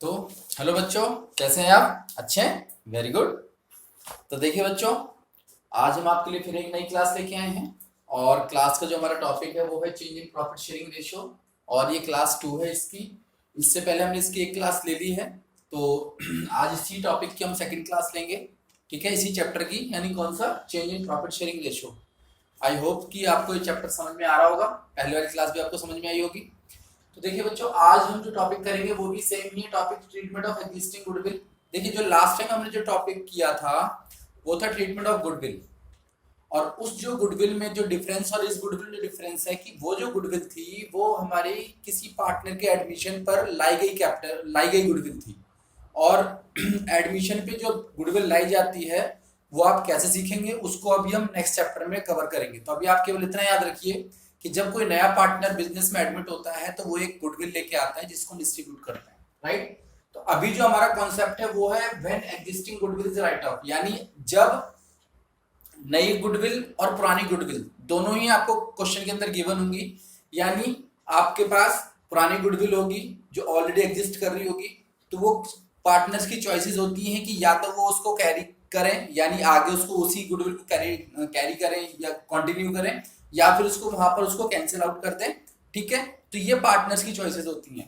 तो हेलो बच्चों, कैसे हैं आप? अच्छे हैं, वेरी गुड। तो देखिए बच्चों, आज हम आपके लिए फिर एक नई क्लास लेके आए हैं और क्लास का जो हमारा टॉपिक है वो है change in profit sharing ratio और ये क्लास 2 है इसकी। इससे पहले हमने इसकी एक क्लास ले ली है, तो आज इसी टॉपिक की हम सेकंड क्लास लेंगे। ठीक है, इसी चैप्टर की, यानी कौन सा? Change in profit sharing ratio. I hope कि आपको ये चैप्टर समझ में आ रहा होगा, पहले वाली क्लास भी आपको समझ में आई होगी। तो देखिए बच्चों, आज हम जो टॉपिक करेंगे वो भी सेम ही है topic, treatment of existing goodwill. देखिए, जो लास्ट टाइम हमने जो टॉपिक किया था वो था ट्रीटमेंट ऑफ गुडविल। और उस जो गुडविल में जो डिफरेंस और इस गुडविल में डिफरेंस है कि वो जो गुडविल थी वो हमारी किसी पार्टनर के एडमिशन पर लाई गई कैपिटल लाई गई गुडविल थी। और एडमिशन पे जो गुडविल लाई जाती है वो आप कैसे सीखेंगे उसको अभी हम नेक्स्ट चैप्टर में कवर करेंगे। तो अभी आप केवल इतना याद रखिए कि जब कोई नया पार्टनर बिजनेस में एडमिट होता है तो वो एक गुडविल लेके आता है जिसको डिस्ट्रीब्यूट करता है, राइट। तो अभी जो हमारा कॉन्सेप्ट है वो है when existing goodwill is right of, यानी जब नई गुडविल और पुरानी गुडविल दोनों ही आपको क्वेश्चन के अंदर गिवन होंगी। यानी आपके पास पुरानी गुडविल होगी जो ऑलरेडी एग्जिस्ट कर रही होगी, तो वो पार्टनर्स की चॉइसेस होती हैं कि या तो वो उसको कैरी करें, यानी आगे उसको उसी गुडविल को कैरी करें या कंटिन्यू करें, या फिर उसको वहां पर उसको कैंसिल आउट कर दें। ठीक है, तो ये पार्टनर्स की चॉइसेस होती हैं।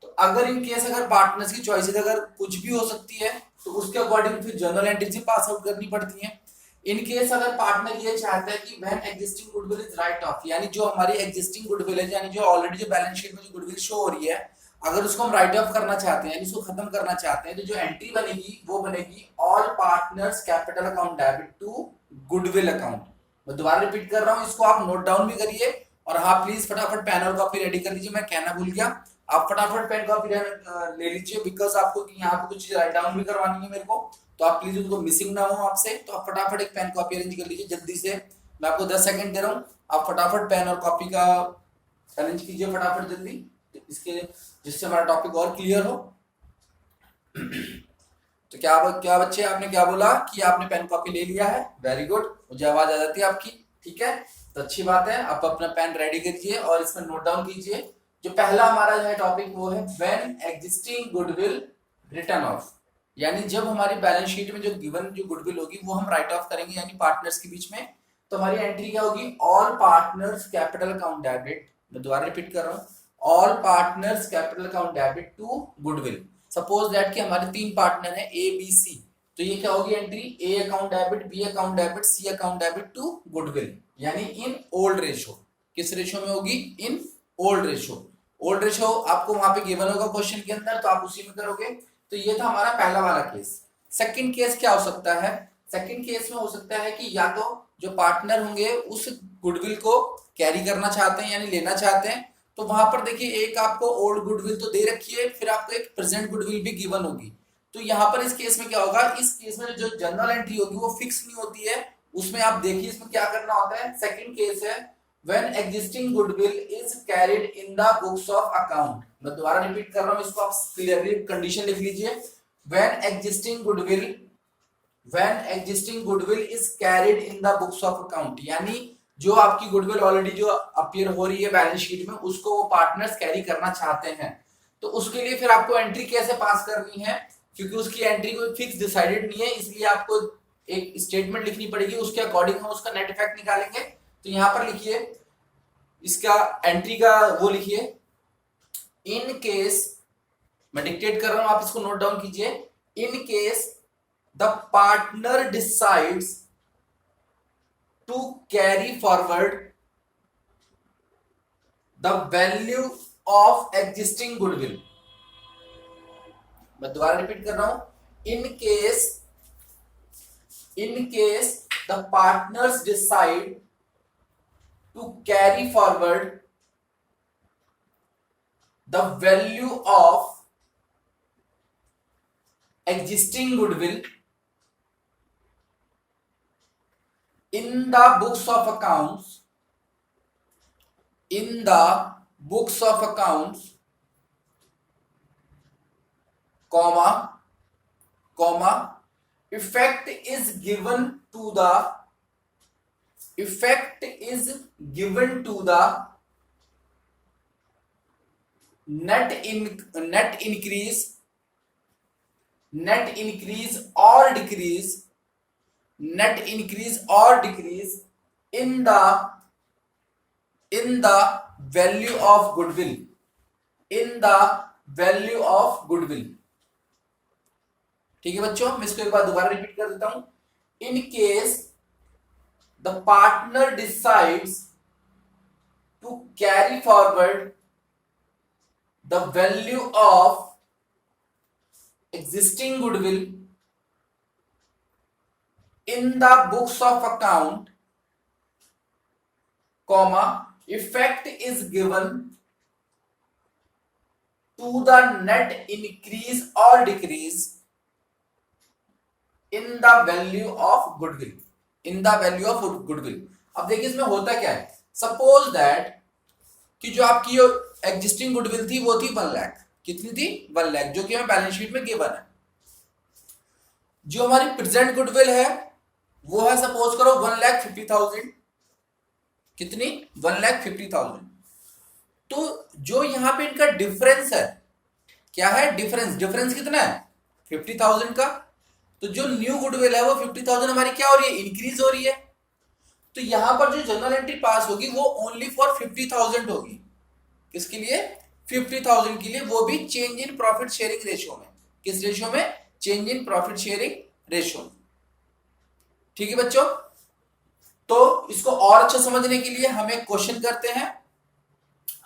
तो अगर इन केस अगर पार्टनर्स की चॉइसेस अगर कुछ भी हो सकती है तो उसके अकॉर्डिंग फिर जर्नल एंट्री पास आउट करनी पड़ती है। इन केस अगर पार्टनर ये चाहता है कि when existing goodwill is right of, यानी जो हमारी एग्जिस्टिंग गुडविल है, यानी जो ऑलरेडी जो बैलेंस शीट में जो गुडविल शो हो रही है, अगर उसको हम राइट ऑफ करना चाहते हैं यानी उसको खत्म करना चाहते हैं, तो जो एंट्री बनेगी वो बनेगी all partners capital account debit to goodwill account. मैं दोबारा रिपीट कर रहा हूं, इसको आप नोट डाउन भी करिए। और हाँ, प्लीज फटाफट पेन और कॉपी रेडी कर लीजिए, मैं कहना भूल गया। आप फटाफट पेन कॉपी ले लीजिए, बिकॉज आपको यहाँ पे कुछ चीज राइट डाउन भी करवानी है मेरे को, तो आप प्लीज उनको मिसिंग ना हो आपसे। तो आप फटाफट एक पेन कॉपी अरेंज कर लीजिए जल्दी से। मैं आपको 10 सेकंड दे रहा हूँ, आप फटाफट पेन और कॉपी का अरेंज कीजिए फटाफट जल्दी, इसके जिससे हमारा टॉपिक और क्लियर हो। तो क्या बच्चे, आपने क्या बोला कि आपने पेन कॉपी ले लिया है? वेरी गुड, मुझे आवाज आ जाती है आपकी। ठीक है, तो अच्छी बात है। आप अपना पेन रेडी कीजिए और इसमें नोट डाउन कीजिए। जो पहला हमारा जो है टॉपिक वो है when existing goodwill return of, यानी जब हमारी बैलेंस शीट में जो गिवन जो गुडविल होगी वो हम राइट ऑफ करेंगे, यानी पार्टनर्स के बीच में। तो हमारी एंट्री क्या होगी? All partners capital account debit, मैं दोबारा रिपीट कर रहा हूँ, all partners capital account debit to goodwill. Suppose that कि हमारे 3 पार्टनर हैं ए बी सी, तो ये क्या होगी entry? A account debit, B account debit, C account debit to goodwill, यानी इन ओल्ड रेशो। किस रेशो में होगी? In old ratio. Old ratio आपको वहां पे गिवन होगा क्वेश्चन के अंदर, तो आप उसी में करोगे। तो ये था हमारा पहला वाला केस। सेकंड केस क्या हो सकता है? सेकंड केस में हो सकता है कि या तो जो पार्टनर होंगे उस गुडविल को कैरी करना चाहते हैं यानी लेना चाहते हैं, तो वहां पर देखिए एक आपको ओल्ड गुडविल तो दे रखी है, फिर आपको एक प्रेजेंट गुडविल भी गिवन होगी। तो यहाँ पर इस केस में क्या होगा? इस केस में जो जनरल एंट्री होगी वो फिक्स नहीं होती है, उसमें आप देखिए इसमें क्या करना होता है। सेकंड केस है when existing goodwill is carried in the books of account. मैं दोबारा रिपीट कर रहा हूं, इसको आप क्लियरली कंडीशन लिख लीजिए। When existing goodwill is carried in the books of account, यानी जो आपकी गुडविल ऑलरेडी जो अपीयर हो रही है बैलेंस शीट में उसको वो पार्टनर्स कैरी करना चाहते हैं। तो उसके लिए फिर आपको एंट्री कैसे पास करनी है? क्योंकि उसकी एंट्री कोई फिक्स डिसाइडेड नहीं है, इसलिए आपको एक स्टेटमेंट लिखनी पड़ेगी, उसके अकॉर्डिंग हम उसका नेट इफेक्ट निकालेंगे। तो यहां पर लिखिए, इसका एंट्री का वो लिखिए, इन केस, मैं डिक्टेट कर रहा हूं आप इसको नोट डाउन कीजिए। इन case the partner decides to carry forward the value of existing goodwill। मैं दोबारा रिपीट कर रहा हूं, in case the partners decide to carry forward the value of existing goodwill in the books of accounts, comma, effect is given to the net increase net increase or decrease, net increase or decrease in the value of goodwill, in the value of goodwill। ठीक है बच्चों, मैं इसको एक बार दोबारा repeat कर देता हूं। In case the partner decides to carry forward the value of existing goodwill in the books of account, comma, effect is given to the net increase or decrease in the value of goodwill, in the value of goodwill। अब देखिए इसमें होता क्या है, suppose that कि जो आपकी existing goodwill थी वो थी 1 लाख। कितनी थी? 1 लाख, जो कि हमें बैलेंस शीट में गिवन है। जो हमारी प्रेजेंट गुडविल है वो है सपोज करो 1,50,000। कितनी? 1,50,000। तो जो यहां पे इनका डिफरेंस है, क्या है डिफरेंस? डिफरेंस कितना है? 50,000 का। तो जो न्यू गुडविल है वो 50,000 हमारी क्या हो रही है? इंक्रीज हो रही है। तो यहां पर जो जनरल एंट्री पास होगी वो ओनली फॉर 50,000 होगी। किसके लिए? 50,000 के लिए, वो भी change in profit sharing ratio में। किस रेशियो में? Change in profit sharing ratio में। ठीक है बच्चों, तो इसको और अच्छा समझने के लिए हम एक क्वेश्चन करते हैं।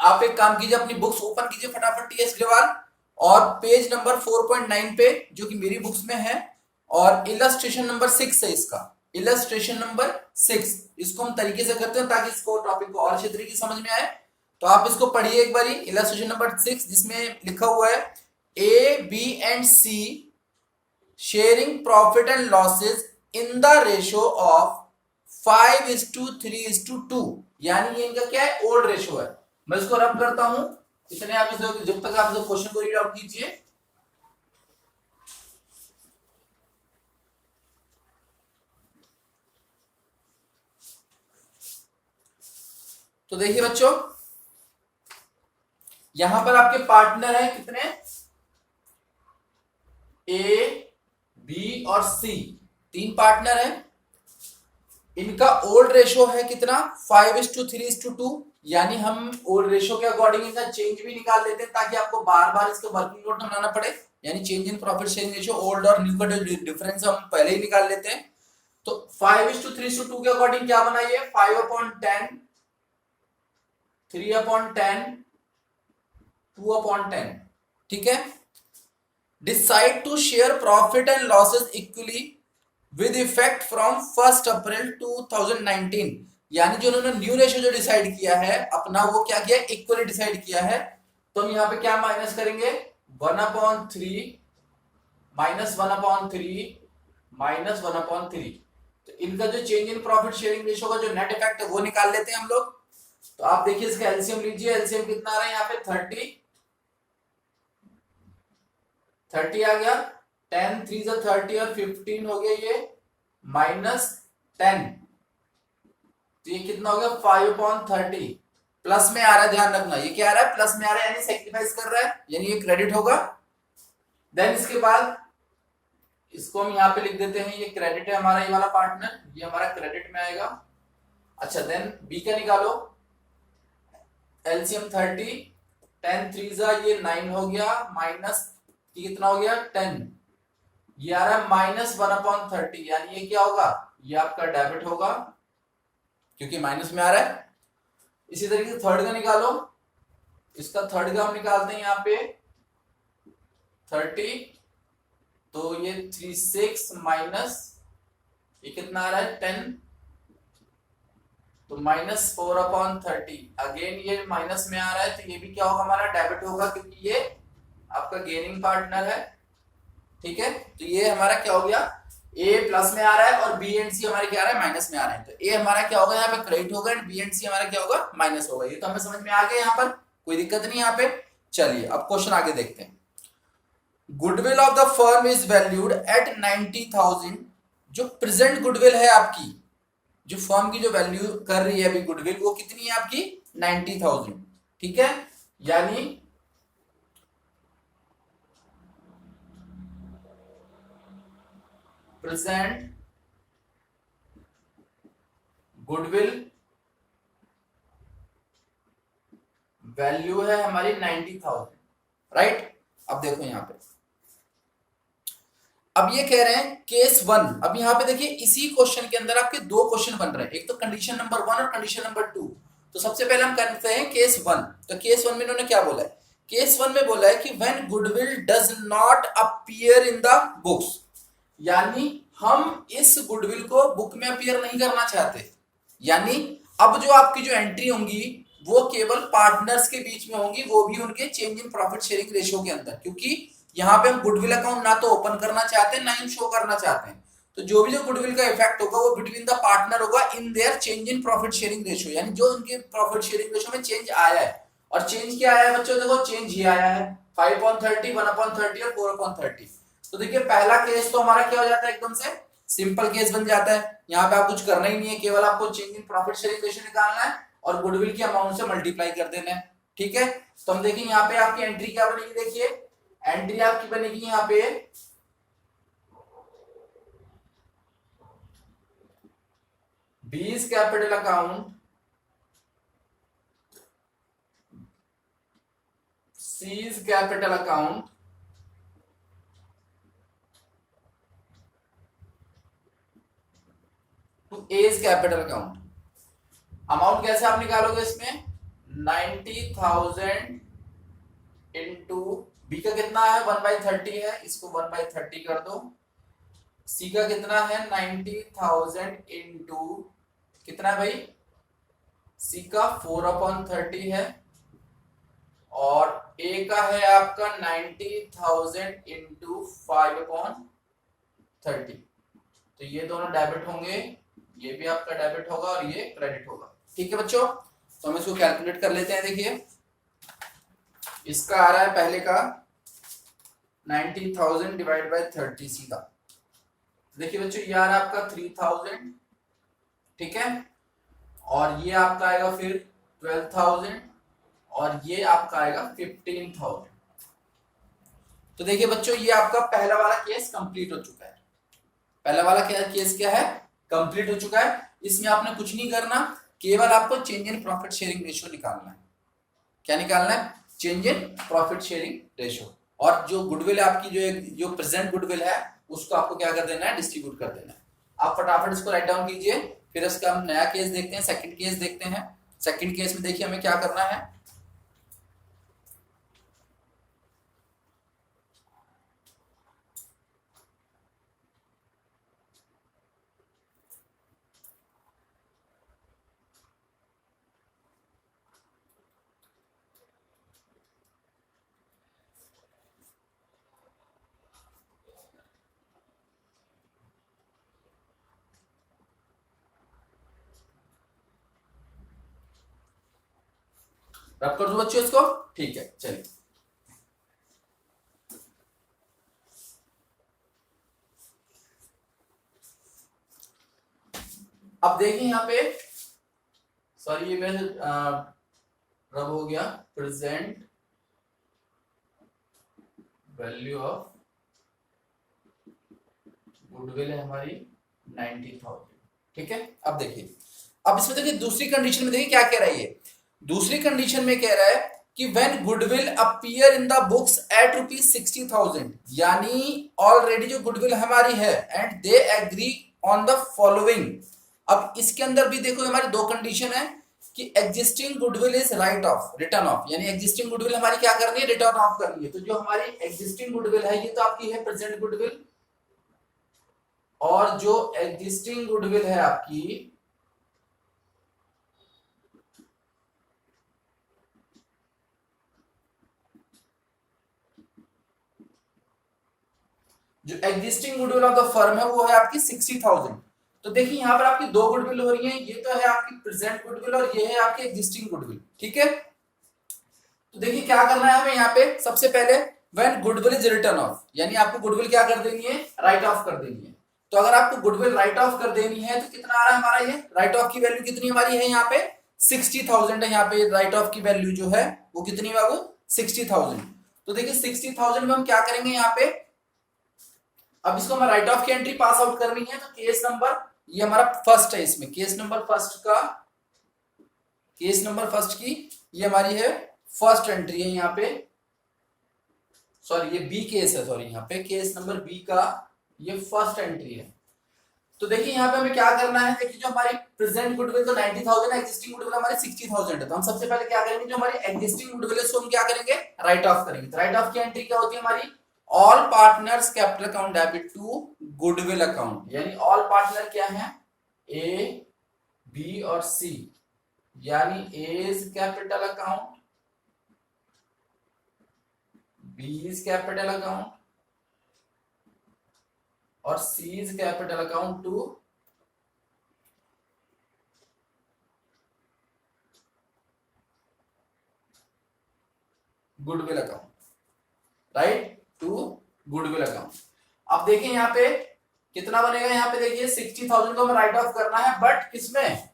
आप एक काम कीजिए, अपनी बुक्स ओपन कीजिए फटाफट टीएस ग्रेवाल, और पेज नंबर 4.9 पे, जो कि मेरी बुक्स में है, और इलस्ट्रेशन नंबर 6 है इसका, इलस्ट्रेशन नंबर 6। इसको हम तरीके से करते हैं ताकि इसको टॉपिक को और अच्छे तरीके से समझ में आए। तो आप इसको पढ़िए एक बारी, इलस्ट्रेशन नंबर 6, जिसमें लिखा हुआ है A B and C sharing profit and losses in the ratio of 5:3:2। यानी ये इनका क्या है? ओल्ड रेशियो है। मैं इसको रब करता हूं, इतने आप जब तक आप क्वेश्चन को रीड आउट कीजिए। तो देखिए बच्चों, यहां पर आपके पार्टनर है कितने? ए, बी और सी, 3 पार्टनर है। इनका ओल्ड रेशियो है कितना? 5:3:2। यानी हम ओल्ड रेशियो के अकॉर्डिंग इनका चेंज भी निकाल लेते हैं ताकि आपको बार बार इसका वर्किंग नोट बनाना पड़े। यानी change in profit sharing ratio, old और न्यू का डिफरेंस हम पहले ही निकाल लेते हैं। तो 5:3:2 के अकॉर्डिंग क्या बनाइए? 5/10, 3/10, 2/10। ठीक है। Decide to share profit and losses equally with effect from 1 April 2019। यानी जो उन्होंने न्यू रेशियो जो डिसाइड किया है अपना, वो क्या किया? इक्वली डिसाइड किया है। तो हम यहाँ पे क्या माइनस करेंगे? 1/3 माइनस 1/3 माइनस 1/3। तो इनका जो change in profit sharing ratio का जो नेट इफेक्ट है वो निकाल लेते हैं हम लोग। तो आप देखिए इसका एलसीएम लीजिए। एलसीएम कितना आ रहा है यहाँ पे? 30 आ गया। 10 3 से 30 और 15 हो गया ये, -10। तो ये कितना हो गया? 5/30। प्लस में आ रहा है, ध्यान रखना। ये क्या आ रहा है? प्लस में आ रहा है, यानी सैक्रिफाइस कर रहा है, यानी ये क्रेडिट होगा। देन इसके बाद इसको हम यहाँ पे लिख देते हैं, ये क्रेडिट है हमारा, ये वाला पार्टनर, ये हमारा क्रेडिट में आएगा। अच्छा, देन बी का निकालो। एलसीएम 30, 10 3 ये 9 हो गया, माइनस ये कितना हो गया? 10। ये आ रहा है -1/30। यानी ये क्या होगा? ये आपका डेबिट होगा, क्योंकि माइनस में आ रहा है। इसी तरीके से थर्ड का निकालो। इसका थर्ड का हम निकालते हैं यहाँ पे 30। तो ये 36 माइनस ये कितना आ रहा है? 10। तो -4/30। अगेन ये माइनस में आ रहा है, तो ये भी क्या होगा? हमारा डेबिट होगा, क्योंकि ये आपका गेनिंग पार्टनर है। ठीक है। तो ये हमारा क्या हो गया? ए प्लस में आ रहा है और बी एंड सी हमारे क्या आ रहा है? माइनस में आ रहे हैं। तो ए हमारा क्या होगा? यहाँ पे क्रेडिट होगा, एंड बी एंड सी हमारा क्या होगा? माइनस होगा। ये तो हमें समझ में आ गया, यहाँ पर कोई दिक्कत नहीं यहाँ पे। चलिए अब क्वेश्चन आगे देखते हैं। Goodwill of the firm is valued at 90,000। जो प्रेजेंट गुडविल है आपकी, जो फर्म की जो वैल्यू कर रही है अभी गुडविल, वो कितनी है आपकी? 90,000। ठीक है। यानी प्रेजेंट गुडविल वैल्यू है हमारी 90,000, राइट। अब देखो यहां पे, अब ये कह रहे हैं केस वन। अब यहां पे देखिए इसी क्वेश्चन के अंदर आपके दो क्वेश्चन बन रहे हैं, एक तो कंडीशन नंबर 1 और कंडीशन नंबर 2। तो सबसे पहले हम करते हैं केस 1। तो केस 1 में इन्होंने क्या बोला है? केस 1 में बोला है कि when goodwill does not appear in the books, यानी हम इस गुडविल को बुक में अपीयर नहीं करना चाहते। यानी अब जो आपकी जो एंट्री होंगी वो केवल पार्टनर्स के बीच में होंगी, वो भी उनके change in profit sharing ratio के अंदर, क्योंकि यहाँ पे हम गुडविल अकाउंट ना तो ओपन करना चाहते हैं ना ही शो करना चाहते हैं। तो जो भी जो गुडविल का इफेक्ट होगा वो बिटवीन द पार्टनर होगा in their change in profit sharing ratio, यानी जो उनके प्रॉफिट शेयरिंग रेशियो में चेंज आया है। और चेंज क्या आया है बच्चों? देखो चेंज ये आया है 5/30, 1/30 और 4/30। तो देखिए पहला केस तो हमारा क्या हो जाता है, एकदम से सिंपल केस बन जाता है। यहाँ पे आप कुछ करना ही नहीं है, केवल आपको change in profit sharing ratio निकालना है और गुडविल की अमाउंट से मल्टीप्लाई कर देना है, ठीक है। तो हम देखेंगे यहाँ पे आपकी एंट्री क्या बनेगी। देखिए एंट्री आपकी बनेगी यहाँ पे B's capital account, C's capital account, to A's capital account. Amount कैसे आप निकालोगे इसमें? 90,000 इंटू बी का कितना है 1/30 है, इसको 1/30 कर दो। सी का कितना है 90,000 इंटू कितना है भाई? सी का 4/30 है और ए का है आपका 90,000 इंटू 5/30। तो ये दोनों डेबिट होंगे, ये भी आपका डेबिट होगा और ये क्रेडिट होगा, ठीक है बच्चों। तो हम इसको कैलकुलेट कर लेते हैं। देखिए इसका आ रहा है पहले का 90,000 डिवाइड बाय 30 सी का। देखिए बच्चों ये आ रहा है आपका 3,000, ठीक है। और ये आपका आएगा फिर 12,000 और ये आपका आएगा 15,000। तो देखिए बच्चों ये आपका पहला वाला केस कंप्लीट हो चुका है। पहला वाला केस क्या है? कंप्लीट हो चुका है। इसमें आपने कुछ नहीं करना, केवल आपको change in profit sharing ratio निकालना है। क्या निकालना है? Change in profit sharing ratio. और जो गुडविल है आपकी, जो प्रेजेंट गुडविल है, उसको आपको क्या कर देना है? डिस्ट्रीब्यूट कर देना है। आप फटाफट इसको राइट डाउन कीजिए, फिर इसका हम नया केस देखते हैं, सेकंड केस देखते हैं। सेकंड केस में देखिए हमें क्या करना है। रब कर दो बच्चों इसको, ठीक है। चलिए अब देखिए यहाँ पे, सॉरी ये मेरे रब हो गया। प्रेजेंट वैल्यू ऑफ गुडविल है हमारी 90,000, ठीक है। अब देखिए, अब इसमें देखिए दूसरी कंडीशन में देखिए क्या कह रहा है ये। दूसरी कंडीशन में कह रहा है कि when goodwill appear in the books at ₹60,000, यानी ऑलरेडी जो गुडविल हमारी है and they agree on the following. अब इसके अंदर भी देखो हमारी दो कंडीशन है कि existing goodwill is right of, return of, यानी एग्जिस्टिंग गुडविल हमारी क्या करनी है? रिटर्न ऑफ करनी है। तो जो हमारी एग्जिस्टिंग गुडविल है ये तो आपकी है प्रेजेंट गुडविल, और जो एग्जिस्टिंग गुडविल है आपकी जो existing goodwill of the firm है वो है आपकी 60,000। तो देखिए यहां पर आपकी दो गुडविल हो रही है, ये तो है आपकी प्रेजेंट गुडविल और ये है आपकी एग्जिस्टिंग गुडविल, ठीक है। तो देखिए क्या करना है हमें यहाँ पे। सबसे पहले when goodwill is return of, यानी आपको गुडविल क्या कर देनी है? राइट ऑफ कर देनी है। तो अगर आपको गुडविल राइट ऑफ कर देनी है तो कितना आ रहा है हमारा? ये राइट ऑफ की वैल्यू कितनी हमारी है यहाँ पे? 60,000 है। यहाँ पे राइट ऑफ की वैल्यू जो है वो कितनी है बाबू? 60,000। तो देखिए 60,000 में हम क्या करेंगे यहाँ पे? अब इसको हमें राइट ऑफ की एंट्री पास आउट करनी है, तो केस नंबर ये हमारा फर्स्ट है, इसमें केस नंबर फर्स्ट की ये हमारी है फर्स्ट एंट्री है यहाँ पे, सॉरी ये बी केस है, सॉरी यहाँ पे केस नंबर बी का ये फर्स्ट एंट्री है। तो देखिए यहाँ पे हमें क्या करना है, देखिए जो हमारी प्रेजेंट गुडविल तो 90,000 है, एग्जिस्टिंग गुडविल हमारी 60,000 है, तो हम सबसे पहले क्या करेंगे, जो हमारी एग्जिस्टिंग गुडविल है उसको हम क्या करेंगे, राइट ऑफ करेंगे। तो राइट ऑफ की एंट्री क्या होती है हमारी, all partners capital account debit to goodwill account, यानी ऑल पार्टनर क्या है, ए बी और सी, यानी A's capital account, B's capital account और C's capital account to goodwill account, right, to goodwill account. अब देखिए यहाँ पे कितना बनेगा, यहाँ पे देखिए 60,000 को हमें राइट ऑफ करना है, बट किसमें,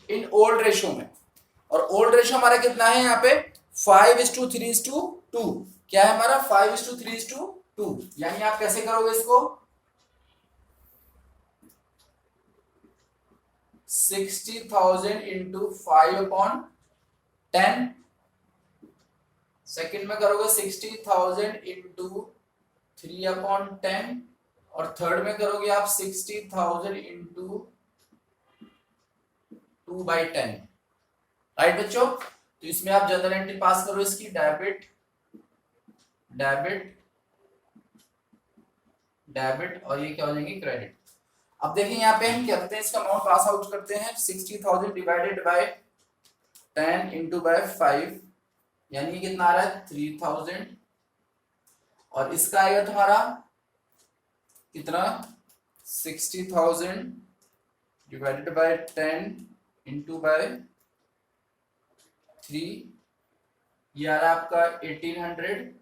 इन ओल्ड रेशो में, और ओल्ड रेशो हमारा कितना है यहाँ पे 5:3:2, क्या है हमारा 5:3:2, यानी आप कैसे करोगे इसको, 60,000 इंटू 5/10, सेकंड में करोगे 60,000 इंटू 3/10, और थर्ड में करोगे आप 60,000 इंटू 2/10, राइट बच्चों। तो इसमें आप जनरल एंट्री पास करो इसकी, डेबिट डेबिट डेबिट, और ये क्या हो जाएंगे, क्रेडिट। अब देखिए यहाँ पे हम क्या करते हैं, इसका अमाउंट पास आउट करते हैं, 60,000 डिवाइडेड बाय 10 इंटू बाय 5, यानी ये कितना आ रहा है 3,000, और इसका आएगा तुम्हारा कितना 60,000 डिवाइडेड बाय 10 इंटू बाय 3, ये आ रहा है आपका 1800।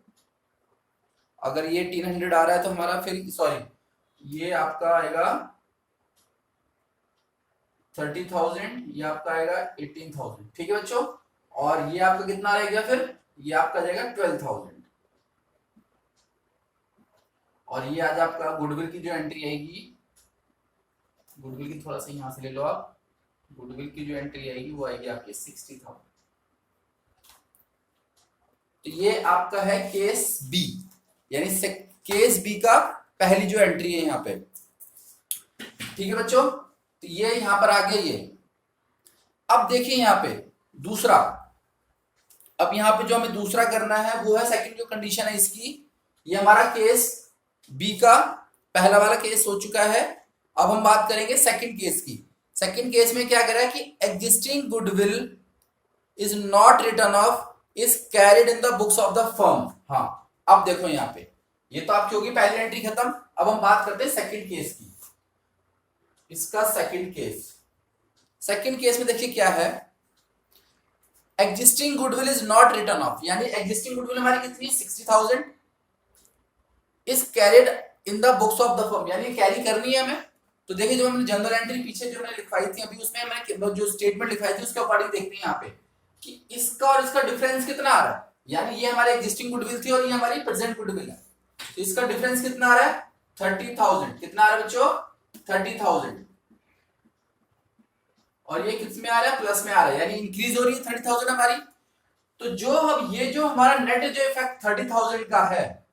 अगर ये 1800 आ रहा है तो हमारा फिर सॉरी ये आपका आएगा 30,000, ये आपका आएगा 18,000, ठीक है बच्चों। और ये आपका कितना रहेगा, फिर ये आपका जाएगा 12,000, और ये आज आपका गुडविल की जो एंट्री आएगी, गुडविल की थोड़ा सा यहां से ले लो आप, गुडविल की जो एंट्री आएगी वो आएगी आपकी 60,000। तो ये आपका है केस बी, यानी केस बी का पहली जो एंट्री है यहाँ पे, ठीक है बच्चों। तो ये यहां पर आ गया ये। अब देखिए यहाँ पे दूसरा, अब यहाँ पे जो हमें दूसरा करना है वो है सेकंड जो कंडीशन है इसकी, ये हमारा केस बी का पहला वाला केस हो चुका है। अब हम बात करेंगे सेकंड केस की। सेकंड केस में क्या कह रहा है कि existing goodwill is not return of is carried in the books of the firm. हाँ, अब देखो यहाँ पे ये तो आपकी होगी पहली एंट्री खत्म। अब हम बात करते हैं सेकंड केस की। इसका सेकंड केस में देखिए क्या है, existing goodwill is not return of, यानी एग्जिस्टिंग गुडविल हमारी कितनी 60,000 is carried in the books of the firm, यानी कैरी करनी है हमें। तो देखिए जो हमने जनरल एंट्री पीछे जो मैंने लिखवाई थी अभी, उसमें मैंने जो स्टेटमेंट लिखवाई थी उसके अकॉर्डिंग देखते हैं यहाँ पे कि इसका और इसका डिफरेंस कितना आ रहा है। यानी ये हमारी एग्जिस्टिंग गुडविल थी और ये हमारी प्रेजेंट गुडविल है, तो इसका डिफरेंस कितना आ रहा है 30,000। कितना आ रहा है बच्चों 30,000, और ये किस में आ रहा है प्लस में आ रहा है, यानी इंक्रीज हो रही है 30,000 हमारी। तो जो अब ये जो हमारा नेट जो इफेक्ट 30,000 का है,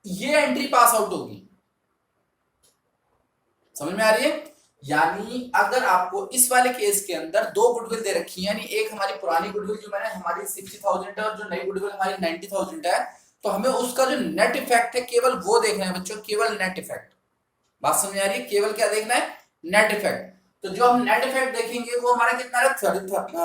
ये एंट्री पास आउट होगी, समझ में आ रही है। यानी अगर आपको इस वाले केस के अंदर दो गुडविल दे रखी है, यानी एक हमारी पुरानी गुडविल जो मैंने हमारी 60,000 है और जो नई गुडविल हमारी 90,000 है, तो हमें उसका जो नेट इफेक्ट है केवल वो देखना है बच्चों, केवल नेट इफेक्ट। बात समझ आ रही है, केवल क्या देखना है नेट इफेक्ट। तो जो हम नेट इफेक्ट देखेंगे वो हमारा कितना आ रहा है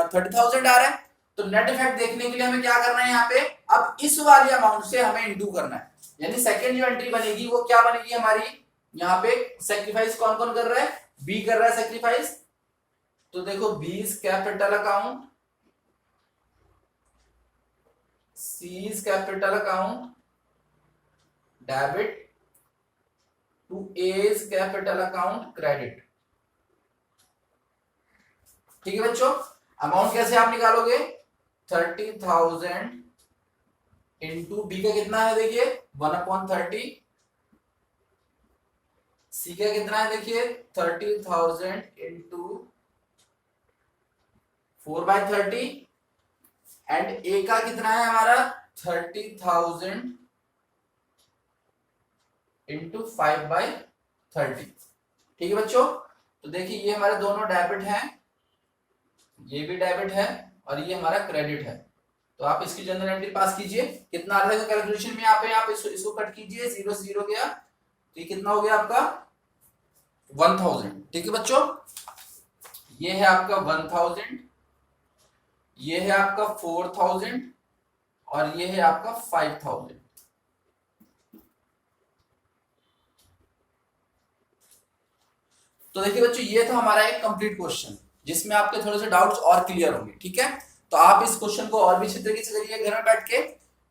30,000 आ रहा है। तो नेट इफेक्ट देखने के लिए हमें क्या करना है यहाँ पे, अब इस वाली अमाउंट से हमें इंटू करना है, यानी सेकंड जो एंट्री बनेगी वो क्या बनेगी हमारी, यहाँ पे सेक्रीफाइस कौन कौन कर रहा है, बी कर रहा है सेक्रीफाइस। तो देखो B's capital account, C's capital account debit to A's capital account credit. ठीक है बच्चों, अमाउंट कैसे आप निकालोगे 30,000 इंटू बी का कितना है देखिए 1/30, सी का कितना है देखिए 30,000 इंटू 4/30 एंड ए का कितना है हमारा 30,000 इंटू 5/30। ठीक है बच्चों, तो देखिए ये हमारे दोनों डेबिट हैं, ये भी डेबिट है और ये हमारा क्रेडिट है। तो आप इसकी जनरल एंट्री पास कीजिए, कितना आ रहा है कैलकुलेशन में यहाँ पे आप इसको कट कीजिए, 0 से 0 गया तो ये कितना हो गया आपका 1000। ठीक है बच्चों, ये है आपका 1000, ये है आपका 4000 और ये है आपका 5000। तो देखिए बच्चों ये था हमारा एक कंप्लीट क्वेश्चन जिसमें आपके थोड़े से डाउट्स और क्लियर होंगे। ठीक है, तो आप इस क्वेश्चन को और भी अच्छी तरीके से करिए घर में बैठ के,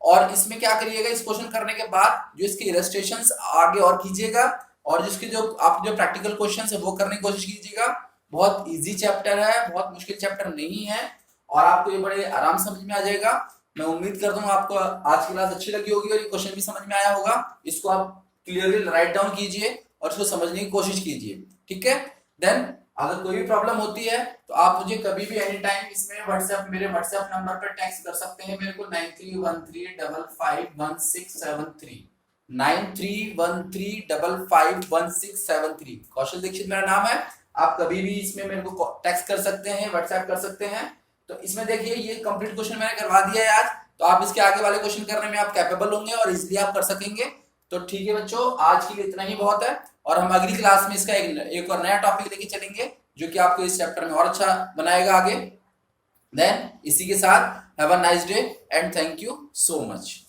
और इसमें क्या करिएगा, इस क्वेश्चन करने के बाद जो इसके इलस्ट्रेशंस आगे और कीजिएगा और जिसके जो आप जो प्रैक्टिकल क्वेश्चंस है वो करने की कोशिश कीजिएगा। बहुत इजी चैप्टर है, बहुत मुश्किल चैप्टर नहीं है और आपको ये बड़े आराम समझ में आ जाएगा। मैं उम्मीद करता हूँ आपको आज की क्लास अच्छी लगी होगी और ये क्वेश्चन भी समझ में आया होगा। इसको आप क्लियरली राइट डाउन कीजिए और इसको समझने की कोशिश कीजिए। ठीक है, देन अगर कोई भी प्रॉब्लम होती है तो आप मुझे कभी भी एनी टाइम इसमें व्हाट्सएप मेरे व्हाट्सएप नंबर पर टेक्स्ट कर सकते हैं मेरे को 9313551673 9313551673। कौशल दीक्षित मेरा नाम है। आप कभी भी इसमें मेरे को टेक्स्ट कर सकते हैं, व्हाट्सएप कर सकते हैं। तो इसमें देखिए ये कंप्लीट क्वेश्चन मैंने करवा दिया है आज, तो आप इसके आगे वाले क्वेश्चन करने में आप कैपेबल होंगे और इजिली आप कर सकेंगे। तो ठीक है बच्चों, आज के लिए इतना ही बहुत है और हम अगली क्लास में इसका एक और नया टॉपिक लेके चलेंगे जो कि आपको इस चैप्टर में और अच्छा बनाएगा आगे। देन इसी के साथ have a nice day and thank you so much.